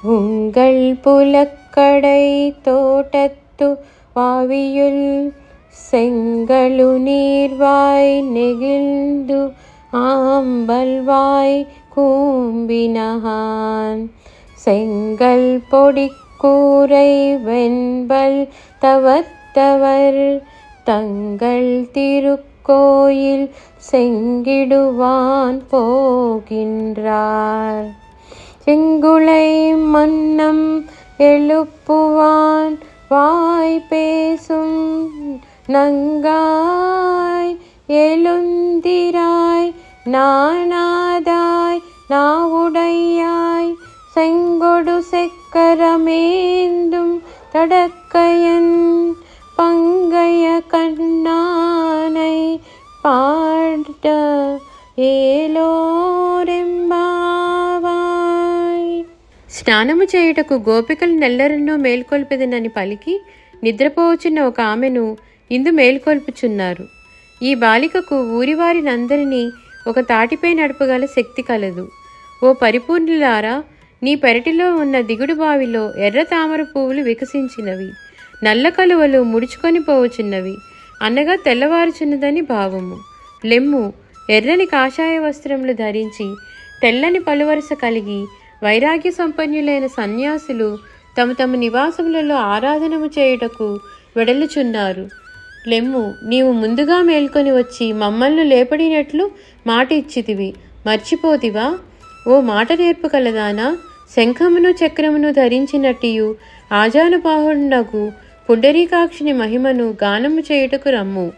உங்கள் புலக்கடை தோட்டத்து வாவியுள் செங்கழு நீர்வாய் நெகிழ்ந்து ஆம்பல்வாய் கூம்பினகான் செங்கல் பொடிக்கூரை வெண்பல் தவத்தவர் தங்கள் திருக்கோயில் செங்கிடுவான் போகின்றார். செங்குளை மன்னம் எழுப்புவான் வாய் பேசும் நங்காய் எழுந்திராய் நானாதாய் நாவுடையாய் செங்கொடு செக்கரமேந்தும் தடக்கையன் பங்கைய கண்ணானை పాడ ఏలోరెంబావాయ్. స్నానము చేయుటకు గోపికలు నెల్లరెన్నో మేల్కొల్పెదనని పలికి నిద్రపోవచ్చున్న ఒక ఆమెను ఇందు మేల్కొల్పుచున్నారు. ఈ బాలికకు ఊరివారినందరినీ ఒక తాటిపై నడపగల శక్తి కలదు. ఓ పరిపూర్ణులారా, నీ పెరటిలో ఉన్న దిగుడు బావిలో ఎర్ర తామర పువ్వులు వికసించినవి, నల్ల కలువలు ముడుచుకొని పోవచున్నవి అనగా తెల్లవారుచున్నదని భావము. లెమ్ము, ఎర్రని కాషాయ వస్త్రములు ధరించి తెల్లని పలువరస కలిగి వైరాగ్య సంపన్నులైన సన్యాసులు తమ తమ నివాసములలో ఆరాధనము చేయుటకు వెడలుచున్నారు. లెమ్ము, నీవు ముందుగా మేల్కొని వచ్చి మమ్మల్ని లేపడినట్లు మాట ఇచ్చితివి, మర్చిపోతివా? ఓ మాట నేర్పు కలదానా, శంఖమును చక్రమును ధరించినట్టియు ఆజానుబాహుండగు పుండరీకాక్షుని మహిమను గానము చేయుటకు రమ్ము.